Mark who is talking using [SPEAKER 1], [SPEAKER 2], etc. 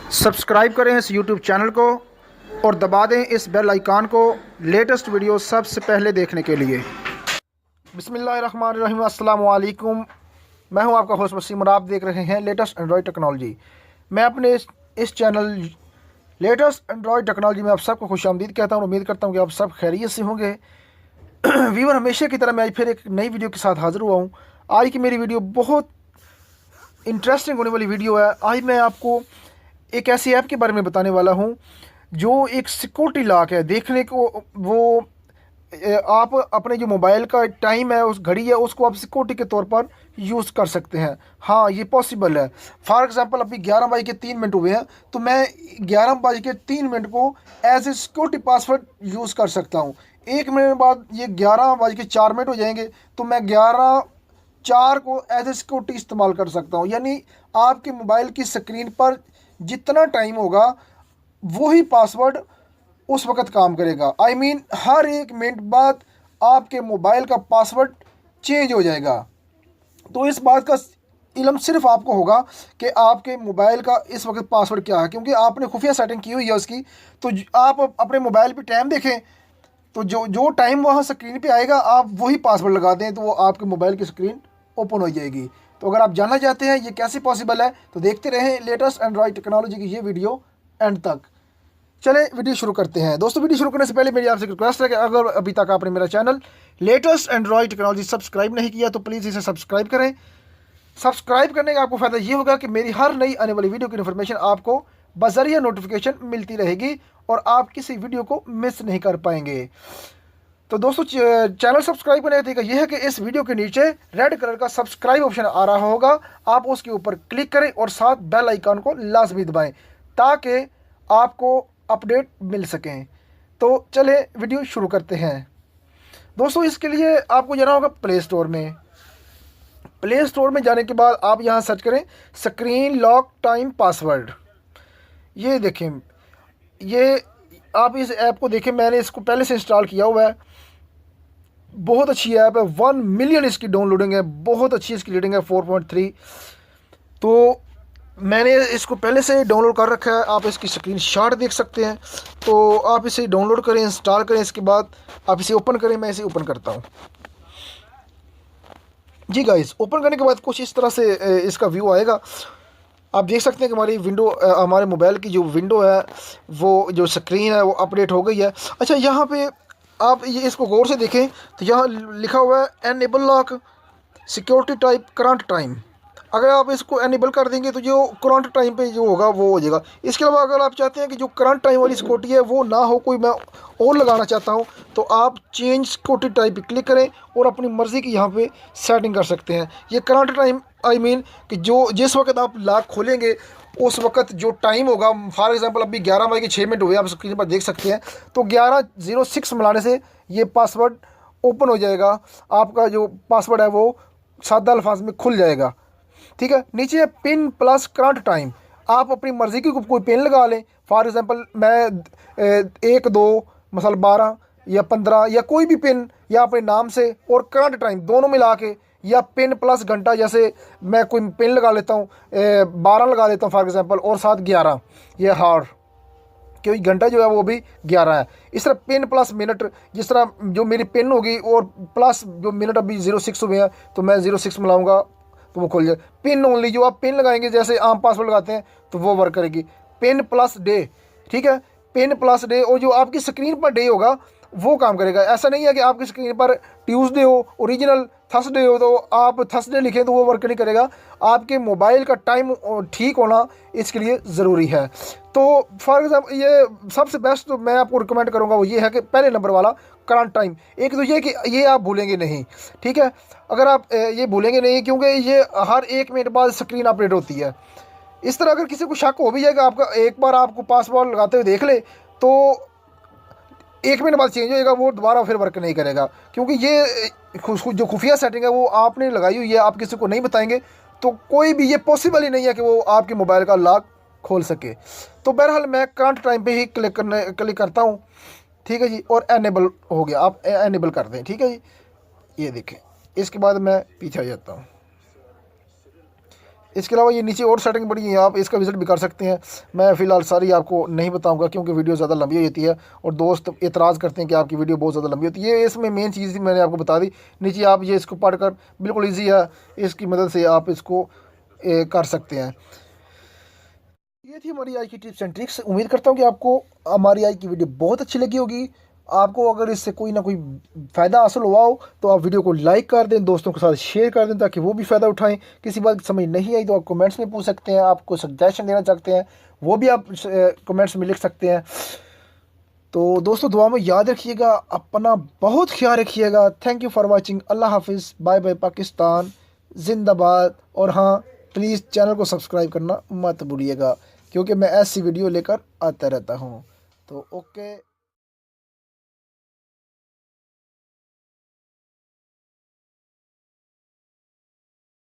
[SPEAKER 1] Subscribe करें इस YouTube channel को और दबा दें इस बेल आइकॉन को लेटेस्ट वीडियो सबसे पहले देखने के लिए। बिस्मिल्लाहिर्रहमानिर्रहीम, अस्सलाम वालेकुम। मैं हूं आपका होस्ट वसीम और आप देख रहे हैं लेटेस्ट एंड्रॉयड टेक्नोलॉजी। मैं अपने इस चैनल लेटेस्ट एंड्रॉयड टेक्नोलॉजी में आप सबको खुशामदीद कहता हूं। उम्मीद करता हूं कि आप सब खैरियत से होंगे। वीवर, हमेशा की तरह मैं आज फिर एक नई वीडियो के साथ हाज़िर हुआ हूँ। आज की मेरी वीडियो बहुत इंटरेस्टिंग होने वाली वीडियो है। आज मैं आपको एक ऐसी ऐप के बारे में बताने वाला हूं जो एक सिक्योरिटी लॉक है। देखने को वो आप अपने जो मोबाइल का टाइम है, उस घड़ी है, उसको आप सिक्योरिटी के तौर पर यूज़ कर सकते हैं। हाँ, ये पॉसिबल है। फॉर एग्जांपल अभी 11:03 हुए हैं, तो मैं 11:03 को as a security password use कर सकता हूँ। 1 मिनट बाद ये 11:04 हो जाएंगे, तो मैं 11:04 को एज ए सिक्योरिटी इस्तेमाल कर सकता हूँ। यानी आपके मोबाइल की स्क्रीन पर जितना टाइम होगा वही पासवर्ड उस वक्त काम करेगा। आई मीन हर 1 मिनट बाद आपके मोबाइल का पासवर्ड चेंज हो जाएगा। तो इस बात का इल्म सिर्फ आपको होगा कि आपके मोबाइल का इस वक्त पासवर्ड क्या है, क्योंकि आपने खुफिया सेटिंग की हुई है उसकी। तो आप अपने मोबाइल पे टाइम देखें, तो जो टाइम वहाँ स्क्रीन पे आएगा आप वही पासवर्ड लगा दें, तो वो आपके मोबाइल की स्क्रीन ओपन हो जाएगी। तो अगर आप जानना चाहते हैं ये कैसे पॉसिबल है, तो देखते रहें लेटेस्ट एंड्रॉयड टेक्नोलॉजी की ये वीडियो एंड तक। चले वीडियो शुरू करते हैं। दोस्तों, वीडियो शुरू करने से पहले मेरी आपसे रिक्वेस्ट है कि अगर अभी तक आपने मेरा channel latest Android technology subscribe नहीं किया तो प्लीज़ इसे सब्सक्राइब करें। सब्सक्राइब करने का आपको फ़ायदा ये होगा कि मेरी हर नई आने वाली वीडियो की इन्फॉर्मेशन आपको बज़रिया नोटिफिकेशन मिलती रहेगी और आप किसी वीडियो को मिस नहीं कर पाएंगे। तो दोस्तों, चैनल सब्सक्राइब करने का तरीका यह है कि इस वीडियो के नीचे रेड कलर का सब्सक्राइब ऑप्शन आ रहा होगा, आप उसके ऊपर क्लिक करें और साथ बेल आइकन को लाजमी दबाएं ताकि आपको अपडेट मिल सकें। तो चले वीडियो शुरू करते हैं। दोस्तों, इसके लिए आपको जाना होगा प्ले स्टोर में। प्ले स्टोर में जाने के बाद आप यहाँ सर्च करें स्क्रीन लॉक टाइम पासवर्ड। ये देखें, ये आप इस ऐप को देखें, मैंने इसको पहले से इंस्टॉल किया हुआ है। बहुत अच्छी ऐप है, 1 मिलियन इसकी डाउनलोडिंग है, बहुत अच्छी इसकी रेटिंग है 4.3। तो मैंने इसको पहले से डाउनलोड कर रखा है। आप इसकी स्क्रीन शॉट देख सकते हैं। तो आप इसे डाउनलोड करें, इंस्टॉल करें, इसके बाद आप इसे ओपन करें। मैं इसे ओपन करता हूँ। जी गाइस, ओपन करने के बाद कुछ इस तरह से इसका व्यू आएगा। आप देख सकते हैं कि हमारी विंडो, हमारे मोबाइल की जो विंडो है, वो जो स्क्रीन है वो अपडेट हो गई है। अच्छा, यहाँ पे आप ये इसको गौर से देखें तो यहाँ लिखा हुआ है enable lock security type current time. अगर आप इसको एनेबल कर देंगे तो जो करंट टाइम पे जो होगा वो हो जाएगा। इसके अलावा अगर आप चाहते हैं कि जो करंट टाइम वाली सिक्योरिटी है वो ना हो, कोई मैं और लगाना चाहता हूं, तो आप चेंज सिक्योरिटी टाइप पे क्लिक करें और अपनी मर्ज़ी की यहाँ पे सेटिंग कर सकते हैं। ये करंट टाइम आई मीन कि जो जिस वक्त आप लॉक खोलेंगे उस वक्त जो टाइम होगा, फॉर एग्जांपल अभी 11:06 हुए, आप स्क्रीन पर देख सकते हैं। तो 11:06 मिलाने से ये पासवर्ड ओपन हो जाएगा। आपका जो पासवर्ड है वो सादा अल्फाज में खुल जाएगा। ठीक है। नीचे है पिन प्लस करंट टाइम। आप अपनी मर्ज़ी की कोई पिन लगा लें। फॉर एग्जांपल मैं 1, 2 मसल 12 या 15 या कोई भी पिन, या अपने नाम से और करंट टाइम दोनों मिला के, या पिन प्लस घंटा, जैसे मैं कोई पिन लगा लेता हूँ 12 लगा लेता हूँ फॉर एग्जांपल, और साथ 11 ये हार, क्योंकि घंटा जो है वो भी 11 है। इस तरह पिन प्लस मिनट, जिस तरह जो मेरी पिन होगी और प्लस जो मिनट अभी 06 हुए हैं, तो मैं 06 मिलाऊंगा तो वो खुल जाए। पिन ओनली, जो आप पिन लगाएंगे जैसे आम पासवर्ड लगाते हैं तो वो वर्क करेगी। पिन प्लस डे, ठीक है, पिन प्लस डे, और जो आपकी स्क्रीन पर डे होगा वो काम करेगा। ऐसा नहीं है कि आपकी स्क्रीन पर ट्यूसडे हो, ओरिजिनल थर्सडे हो, तो आप थर्सडे लिखें तो वो वर्क नहीं करेगा। आपके मोबाइल का टाइम ठीक होना इसके लिए ज़रूरी है। तो फॉर एग्जाम्पल ये सबसे बेस्ट मैं आपको रिकमेंड करूँगा वो ये है कि पहले नंबर वाला करंट टाइम। एक तो ये कि ये आप भूलेंगे नहीं, ठीक है। अगर आप ये भूलेंगे नहीं, क्योंकि ये हर 1 मिनट बाद स्क्रीन अपडेट होती है। इस तरह अगर किसी को शक हो भी जाएगा, आपका एक बार आपको पासवर्ड लगाते हुए देख ले तो 1 मिनट बाद चेंज होएगा, वो दोबारा फिर वर्क नहीं करेगा, क्योंकि ये जो खुफिया सेटिंग है वो आपने लगाई हुई है, आप किसी को नहीं बताएंगे तो कोई भी, ये पॉसिबल ही नहीं है कि वो आपके मोबाइल का लॉक खोल सके। तो बहरहाल मैं करंट टाइम पे ही क्लिक करता हूँ, ठीक है जी, और एनेबल हो गया। आप एनेबल कर दें, ठीक है जी। ये देखें, इसके बाद मैं पीछे आ जाता हूँ। इसके अलावा ये नीचे और सेटिंग पड़ी है, आप इसका विजिट भी कर सकते हैं। मैं फ़िलहाल सारी आपको नहीं बताऊंगा क्योंकि वीडियो ज़्यादा लंबी हो जाती है और दोस्त एतराज़ करते हैं कि आपकी वीडियो बहुत ज़्यादा लंबी होती है। ये इसमें मेन चीज़ मैंने आपको बता दी। नीचे आप ये इसको पढ़कर बिल्कुल ईजी है, इसकी मदद से आप इसको कर सकते हैं। ये थी हमारी आज की टिप्स एंड ट्रिक्स। उम्मीद करता हूँ कि आपको हमारी आज की वीडियो बहुत अच्छी लगी होगी। आपको अगर इससे कोई ना कोई फ़ायदा हासिल हुआ हो तो आप वीडियो को लाइक कर दें, दोस्तों के साथ शेयर कर दें ताकि वो भी फ़ायदा उठाएं। किसी बात समझ नहीं आई तो आप कमेंट्स में पूछ सकते हैं, आपको सजेशन देना चाहते हैं वो भी आप कमेंट्स में लिख सकते हैं। तो दोस्तों दुआ में याद रखिएगा, अपना बहुत ख्याल रखिएगा। Thank you for watching. अल्लाह हाफिज़, बाय बाय पाकिस्तान, जिंदाबाद। और हाँ, प्लीज़ चैनल को सब्सक्राइब करना मत भूलिएगा क्योंकि मैं ऐसी वीडियो लेकर आता रहता हूँ। तो ओके।